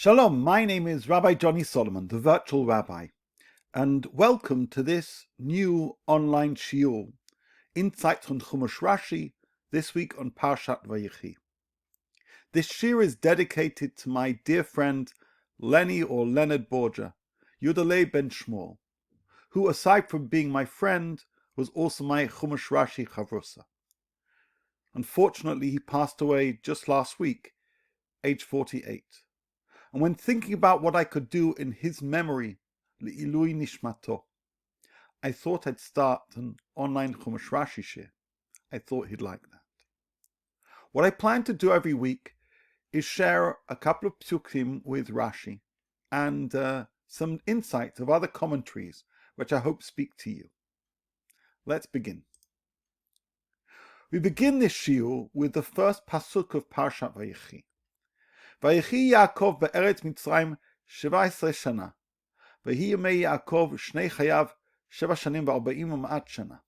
Shalom, my name is Rabbi Johnny Solomon, the virtual rabbi, and welcome to this new online shiur, Insights from Chumash Rashi, this week on Parshat Vayechi. This shiur is dedicated to my dear friend Lenny or Leonard Borgia, Yudalei ben Shmuel, who aside from being my friend, was also my Chumash Rashi chavrusa. Unfortunately, he passed away just last week, age 48. And when thinking about what I could do in his memory, Le'ilui Nishmato, I thought I'd start an online Chumash Rashi shiur. I thought he'd like that. What I plan to do every week is share a couple of psukim with Rashi and some insights of other commentaries which I hope speak to you. Let's begin. We begin this shiur with the first pasuk of Parshat Vayechi. Vayechi Yaakov be'eretz Mitzrayim 17 shana. Vehi yemei Yaakov shnei chayav 7 shanim ve'arba'im u'ma'at shana.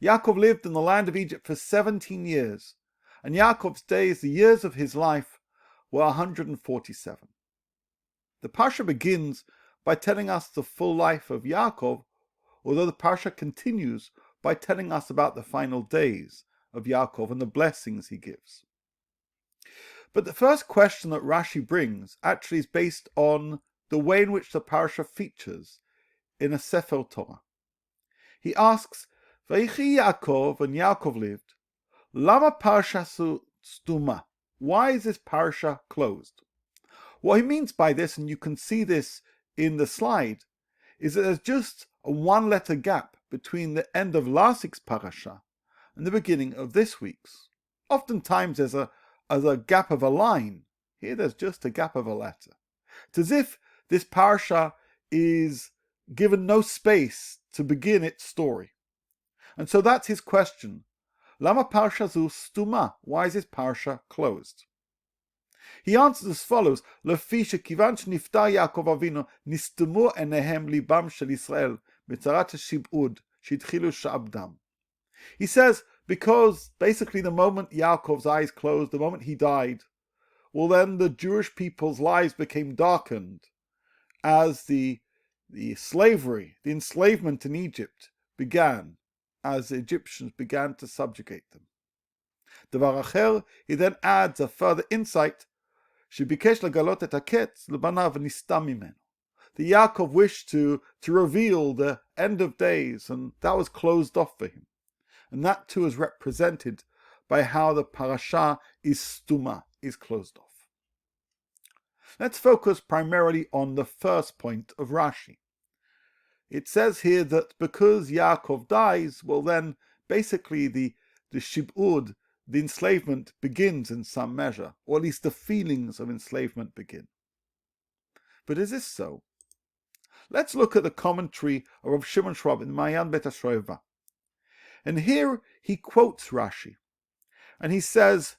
Yaakov lived in the land of Egypt for 17 years, and Yaakov's days, the years of his life, were 147. The parsha begins by telling us the full life of Yaakov, although the parsha continues by telling us about the final days of Yaakov and the blessings he gives. But the first question that Rashi brings actually is based on the way in which the parsha features in a Sefer Torah. He asks, Vayechi Yaakov, and Yaakov lived, Lama parsha stuma? Why is this parsha closed? What he means by this, and you can see this in the slide, is that there's just a one-letter gap between the end of last week's parasha and the beginning of this week's. Oftentimes there's a gap of a line. Here there's just a gap of a letter. It's as if this parsha is given no space to begin its story. And so that's his question. Lama parsha zu stuma? Why is this parsha closed? He answers as follows: Lefi shekivan shniftar Yaakov Avinu nistumu enehem libam shel Yisrael mitzarat shib'ud shitchilu sha'abdam. He says, because basically the moment Yaakov's eyes closed, the moment he died, well then the Jewish people's lives became darkened as the slavery, the enslavement in Egypt began, as the Egyptians began to subjugate them. Devar acher, he then adds a further insight, shebikesh lagalot et haketz lebanav nistam mimenu. The Yaakov wished to reveal the end of days, and that was closed off for him. And that too is represented by how the parasha is stuma, is closed off. Let's focus primarily on the first point of Rashi. It says here that because Yaakov dies, well then basically the shib'ud, the enslavement, begins in some measure, or at least the feelings of enslavement begin. But is this so? Let's look at the commentary of Rav Shimon Schwab in Mayan Bet HaShoeva. And here he quotes Rashi, and he says,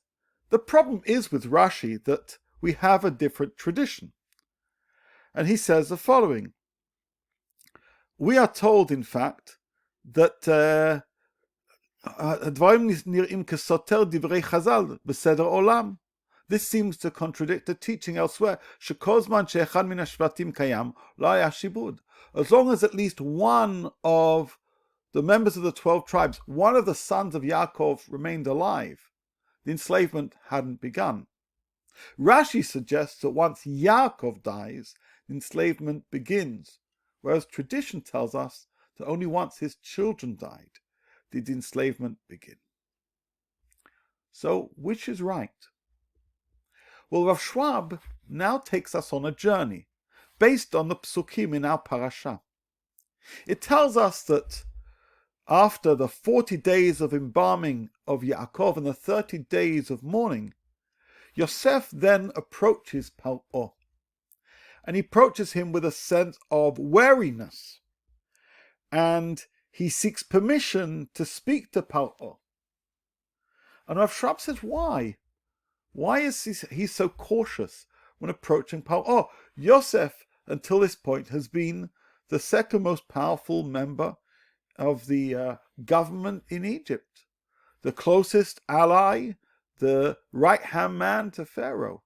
the problem is with Rashi that we have a different tradition. And he says the following: we are told, in fact, that this seems to contradict the teaching elsewhere. As long as at least one of the members of the 12 tribes, one of the sons of Yaakov, remained alive, the enslavement hadn't begun. Rashi suggests that once Yaakov dies, the enslavement begins, whereas tradition tells us that only once his children died did the enslavement begin. So, which is right? Well, Rav Schwab now takes us on a journey based on the psukim in our parasha. It tells us that after the 40 days of embalming of Yaakov and the 30 days of mourning, Yosef then approaches Paro, and he approaches him with a sense of wariness, and he seeks permission to speak to Paro. And Rav Schwab says, why? Why is he so cautious when approaching Paro? Yosef, until this point, has been the second most powerful member of the government in Egypt, the closest ally, the right-hand man to Pharaoh.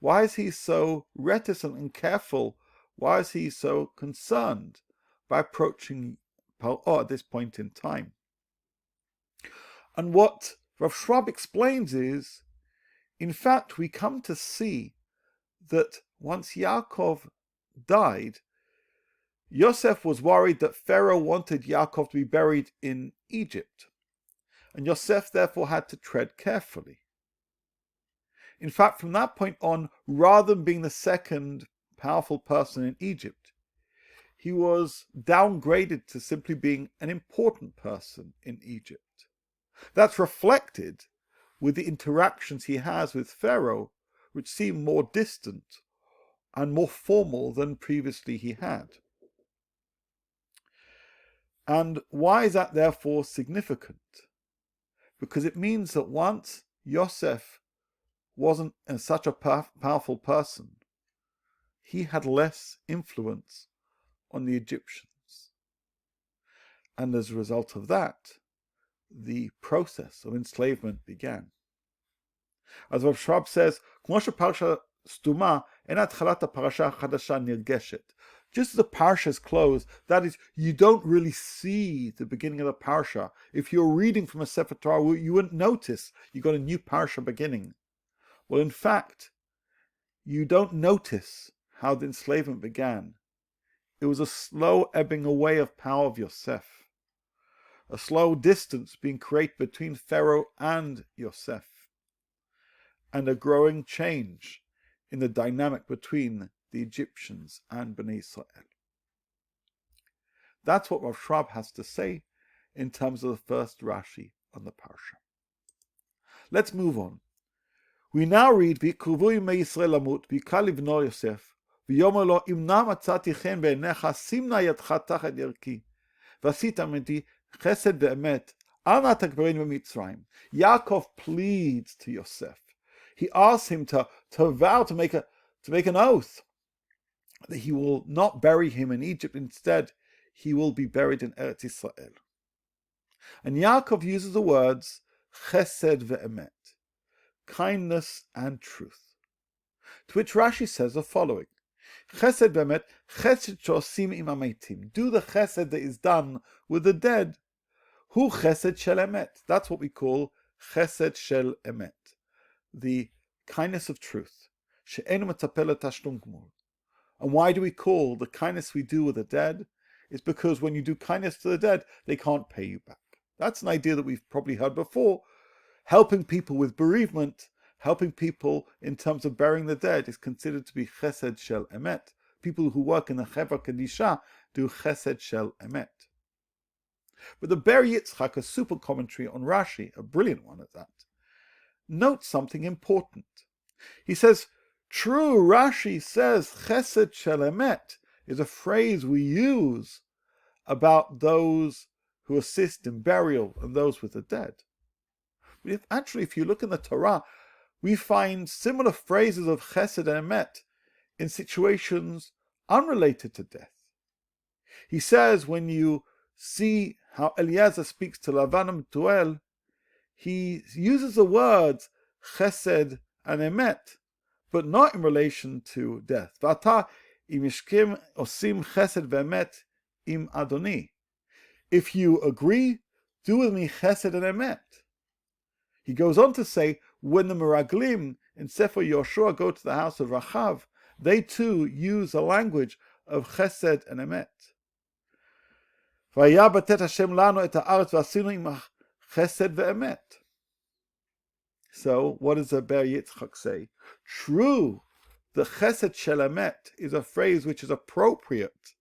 Why is he so reticent and careful? Why is he so concerned by approaching Paro at this point in time? And what Rav Schwab explains is, in fact, we come to see that once Yaakov died, Yosef was worried that Pharaoh wanted Yaakov to be buried in Egypt, and Yosef therefore had to tread carefully. In fact, from that point on, rather than being the second powerful person in Egypt, he was downgraded to simply being an important person in Egypt. That's reflected with the interactions he has with Pharaoh, which seem more distant and more formal than previously he had. And why is that therefore significant? Because it means that once Yosef wasn't such a powerful person, he had less influence on the Egyptians. And as a result of that, the process of enslavement began. As Rav Schwab says, just as the parsha is closed, that is, you don't really see the beginning of the parsha. If you're reading from a Sefer Torah, you wouldn't notice you got a new parsha beginning. Well, in fact, you don't notice how the enslavement began. It was a slow ebbing away of power of Yosef, a slow distance being created between Pharaoh and Yosef, and a growing change in the dynamic between the Egyptians and Bnei Israel. That's what Rav Schwab has to say in terms of the first Rashi on the parsha. Let's move on. We now read, "V'ikruvu yimei Yisrael lamut, v'yikal livno Yosef, v'yomer lo imna matzati chen be'enecha, simna yadcha tachat yerki, v'asit amiti chesed ve'emet, al na takberini b'Mitzrayim." Yaakov pleads to Yosef. He asks him to vow, to make an oath that he will not bury him in Egypt. Instead, he will be buried in Eretz Israel. And Yaakov uses the words chesed ve'emet, kindness and truth. To which Rashi says the following: Chesed ve'emet, chesed shosim im hametim. Do the chesed that is done with the dead. Hu chesed shel emet. That's what we call chesed shel emet, the kindness of truth. She'enu metzapeh letashlum gmul. And why do we call the kindness we do with the dead? It's because when you do kindness to the dead, they can't pay you back. That's an idea that we've probably heard before. Helping people with bereavement, helping people in terms of burying the dead is considered to be chesed shel emet. People who work in the Chevra Kadisha do chesed shel emet. But the Ber Yitzchak, a super commentary on Rashi, a brilliant one at that, notes something important. He says, true, Rashi says chesed shel emet is a phrase we use about those who assist in burial and those with the dead. But if you look in the Torah, we find similar phrases of chesed and emet in situations unrelated to death. He says when you see how Eliezer speaks to Lavan and Tuel, he uses the words chesed and emet, but not in relation to death. V'ata im yishkim osim chesed ve'emet im Adoni. If you agree, do with me chesed and emet. He goes on to say, when the Meraglim in Sefer Yoshua go to the house of Rachav, they too use a language of chesed and emet. Vaya batet Hashem lanu et haaretz v'asinu imach chesed ve'emet. So, what does the Ber Yitzchak say? True, the chesed shel emet is a phrase which is appropriate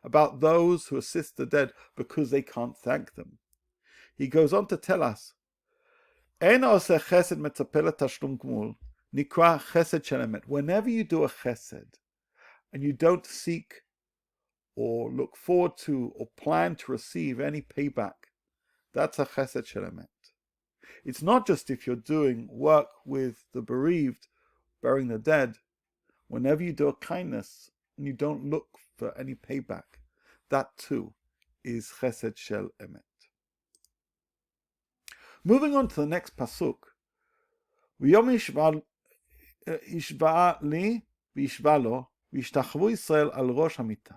about those who assist the dead because they can't thank them. He goes on to tell us, En oseh chesed metzapeh letashlum gmul, nikra chesed shel emet. Whenever you do a chesed, and you don't seek or look forward to or plan to receive any payback, that's a chesed shel emet. It's not just if you're doing work with the bereaved, burying the dead. Whenever you do a kindness and you don't look for any payback, that too is chesed shel emet. Moving on to the next pasuk, השווה לי והשווה לו, והשתחוו ישראל על ראש המיטה.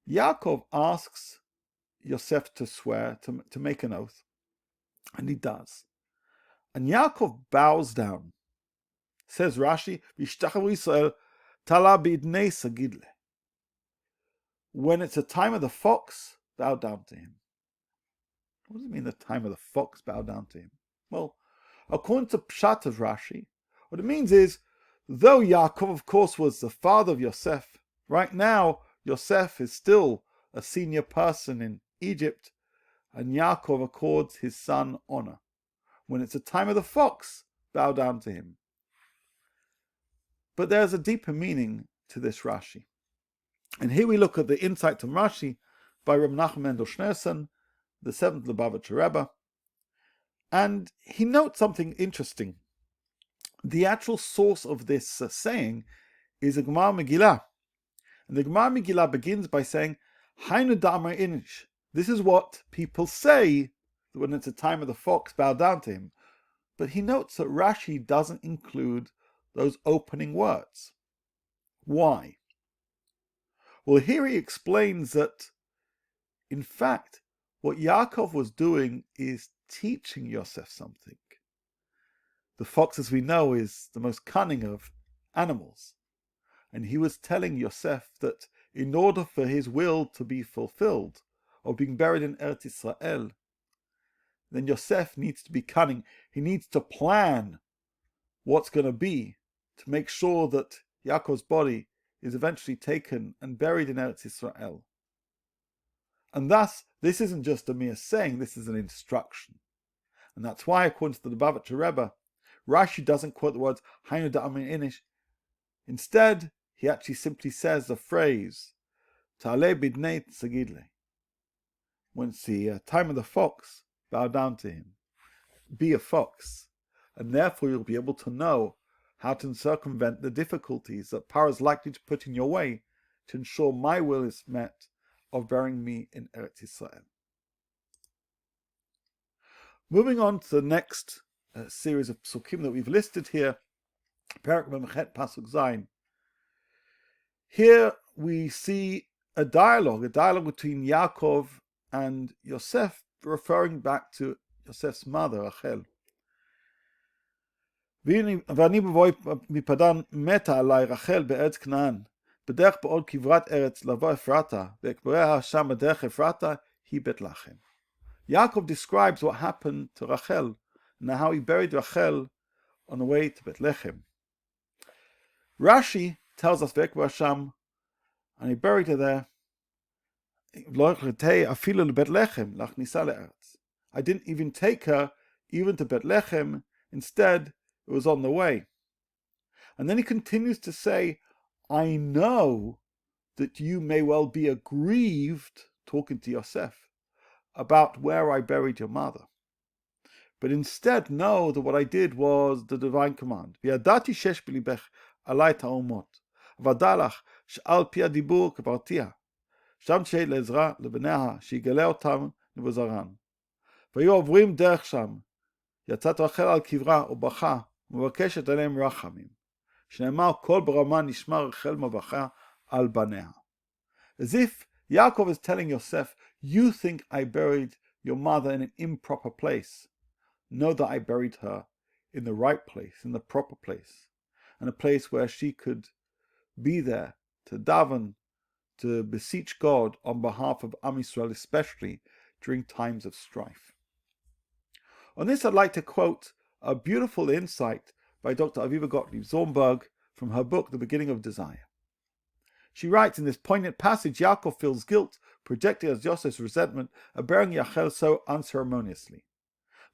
Yaakov asks Yosef to swear, to make an oath, and he does. And Yaakov bows down. Says Rashi, V'ishtachavu Yisrael tala b'idnei sagidle. When it's a time of the fox, bow down to him. What does it mean, the time of the fox, bow down to him? Well, according to Pshat of Rashi, what it means is, though Yaakov, of course, was the father of Yosef, right now, Yosef is still a senior person in Egypt, and Yaakov accords his son honor. When it's a time of the fox, bow down to him. But there's a deeper meaning to this Rashi. And here we look at the insight from Rashi by Reb Nachum Mendel Schneerson, the 7th Lubavitcher Rebbe, and he notes something interesting. The actual source of this saying is a Gemara Megillah. And the Gemara Megillah begins by saying, Hainu da'amar inish. This is what people say when it's a time of the fox, bow down to him. But he notes that Rashi doesn't include those opening words. Why? Well, here he explains that, in fact, what Yaakov was doing is teaching Yosef something. The fox, as we know, is the most cunning of animals. And he was telling Yosef that in order for his will to be fulfilled, of being buried in Eretz Israel, then Yosef needs to be cunning. He needs to plan what's going to be to make sure that Yaakov's body is eventually taken and buried in Eretz Israel. And thus, this isn't just a mere saying, this is an instruction. And that's why, according to the Lubavitcher Rebbe, Rashi doesn't quote the words Hainu da'amar inish. Instead, he actually simply says the phrase Ta'ale bidnei sagidle. When it's the time of the fox, bow down to him. Be a fox. And therefore you'll be able to know how to circumvent the difficulties that Paro is likely to put in your way to ensure my will is met of burying me in Eretz Israel. Moving on to the next series of psukim that we've listed here, Perek Memchet Pasuk Zayin. Here we see a dialogue between Yaakov and Yosef, referring back to Yosef's mother, Rachel. ואני בבואי מפדן מתה עלי רחל בארץ כנען, בדרך בעוד כברת ארץ לבוא אפרתה, ואקבריה שם בדרך אפרתה, היא בית לחם. Yaakov describes what happened to Rachel, and how he buried Rachel on the way to Bethlehem. Rashi tells us Vekbar Sham, and he buried her there. I didn't even take her even to Bethlehem. Instead, it was on the way. And then he continues to say, I know that you may well be aggrieved, talking to Yosef, about where I buried your mother. But instead, know that what I did was the divine command. וידעתי שיש בליבך עלי את האומות, ודע לך שעל פי הדיבור קברתיה, שם תהיה לעזרה לבניה, שיגלה אותם לבזרן. והיו עוברים דרך שם, יצאת רחל על קברה ובכה, ומבקשת עליהם רחמים. שנאמר, כל ברמה נשמע רחל מבכה על בניה. As if Yaakov is telling Yosef, you think I buried your mother in an improper place. Know that I buried her in the right place, in the proper place, and a place where she could be there to daven, to beseech God on behalf of Am Yisrael, especially during times of strife. On this, I'd like to quote a beautiful insight by Dr. Aviva Gottlieb Zornberg from her book, The Beginning of Desire. She writes, in this poignant passage, Yaakov feels guilt, projected as Yosef's resentment at burying Rachel so unceremoniously.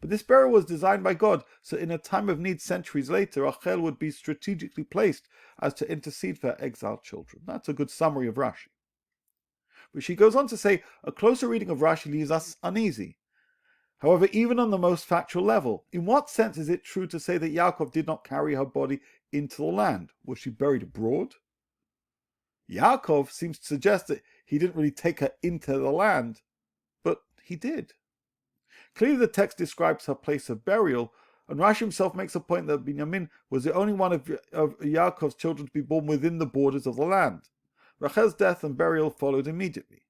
But this burial was designed by God, so in a time of need centuries later, Rachel would be strategically placed as to intercede for her exiled children. That's a good summary of Rashi. But she goes on to say, a closer reading of Rashi leaves us uneasy. However, even on the most factual level, in what sense is it true to say that Yaakov did not carry her body into the land? Was she buried abroad? Yaakov seems to suggest that he didn't really take her into the land, but he did. Clearly the text describes her place of burial, And Rashi himself makes a point that Binyamin was the only one of Yaakov's children to be born within the borders of the land. Rachel's death and burial followed immediately.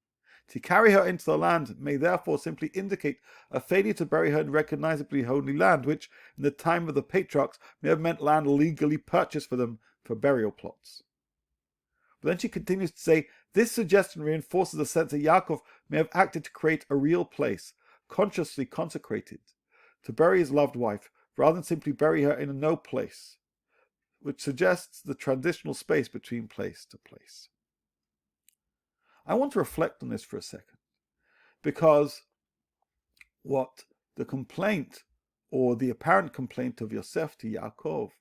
To carry her into the land may therefore simply indicate a failure to bury her in recognizably holy land, which, in the time of the patriarchs, may have meant land legally purchased for them for burial plots. But then she continues to say, this suggestion reinforces the sense that Yaakov may have acted to create a real place, consciously consecrated, to bury his loved wife, rather than simply bury her in a no place, which suggests the transitional space between place to place. I want to reflect on this for a second, because what the complaint, or the apparent complaint of Yosef to Yaakov,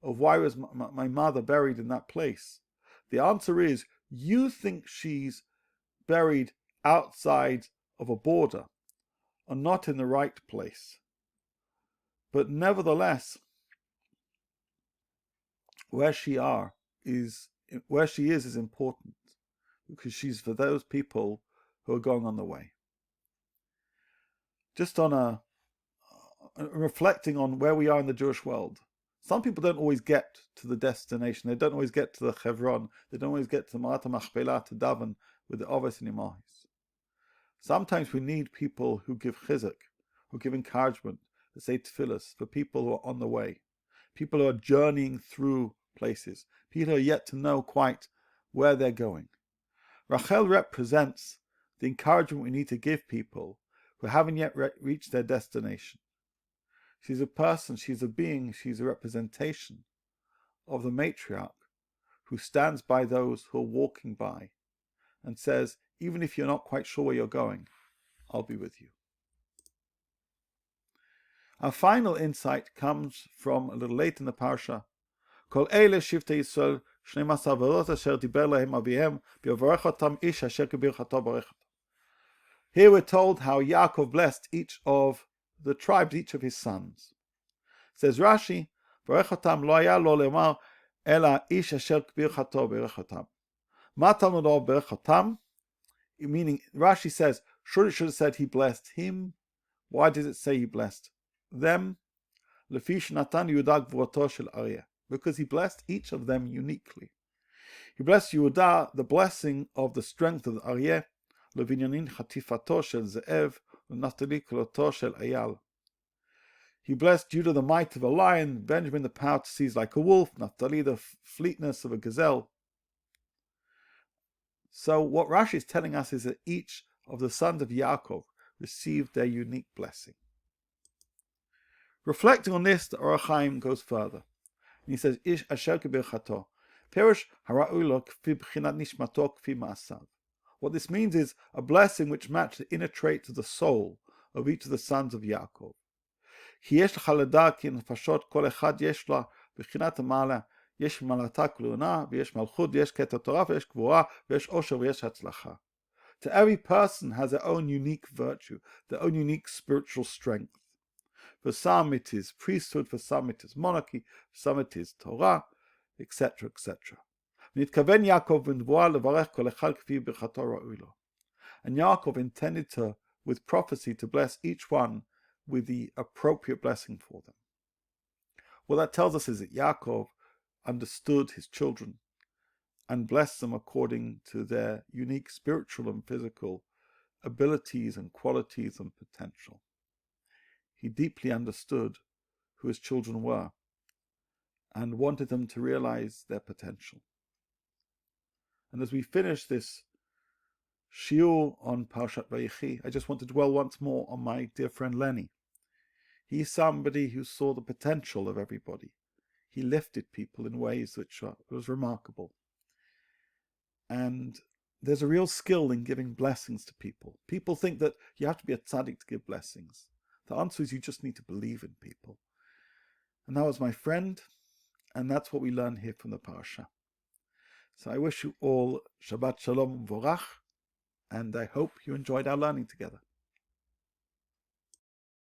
of why was my mother buried in that place, the answer is, you think she's buried outside of a border, and not in the right place. But nevertheless, where she is important, because she's for those people who are going on the way. Just on reflecting on where we are in the Jewish world, some people don't always get to the destination. They don't always get to the Chevron. They don't always get to Ma'at HaMachpelah to daven with the Ovis and Imahis. Sometimes we need people who give chizuk, who give encouragement, who say tefillas for people who are on the way, people who are journeying through places, people who are yet to know quite where they're going. Rachel represents the encouragement we need to give people who haven't yet reached their destination. She's a person, she's a being, she's a representation of the matriarch who stands by those who are walking by and says, even if you're not quite sure where you're going, I'll be with you. Our final insight comes from a little late in the parsha. Kol eile shiftei Yisrael, 12 avot asher diber lahem avihem, v'yavarech otam ish asher kibirchato barech otam. Here we're told how Yaakov blessed each of the tribes, each of his sons. Says Rashi, barech otam lo haya lo lemar ela ish asher kibirchato barech otam. Ma talmud lo barech otam? Meaning, Rashi says, should have said he blessed him. Why does it say he blessed them? Lefish natan Yehuda gvuroto shel Aryeh. Because he blessed each of them uniquely. He blessed Yehuda, the blessing of the strength of the Aryeh, levinyanin chatifato shel Ze'ev, u'naftali koloto shel Eyal. He blessed Judah, the might of a lion, Benjamin, the power to seize like a wolf, Naphtali, the fleetness of a gazelle. So what Rashi is telling us is that each of the sons of Yaakov received their unique blessing. Reflecting on this, the Orach Chaim goes further. And he says, Ish asher kibirchato, Perush hara'u lo k'fi b'chinat nishmato k'fi ma'asav. What this means is a blessing which matched the inner traits of the soul of each of the sons of Yaakov. Ki yesh lecha ledar ki nefashot kol echad yesh la b'chinat ha'ma'ala, יש מעלתה כלונה, ויש מלכות, ויש כתר תורה, ויש גבורה, ויש עושר, ויש הצלחה. To every person has their own unique virtue, their own unique spiritual strength. For some it is priesthood, for some it is monarchy, for some it is Torah, etc., etc. ונתכוון יעקב בנבואה לברך כל אחד כפי ברכתו ראוי לו. And Yaakov intended to, with prophecy, to bless each one with the appropriate blessing for them. What that tells us is that Yaakov understood his children and blessed them according to their unique spiritual and physical abilities and qualities and potential. He deeply understood who his children were and wanted them to realize their potential. And as we finish this shiur on Parshat Vayechi, I just want to dwell once more on my dear friend Lenny. He's somebody who saw the potential of everybody. He lifted people in ways which was remarkable. And there's a real skill in giving blessings to people. People think that you have to be a tzaddik to give blessings. The answer is you just need to believe in people. And that was my friend, and that's what we learn here from the parasha. So I wish you all Shabbat Shalom Vorach, and I hope you enjoyed our learning together.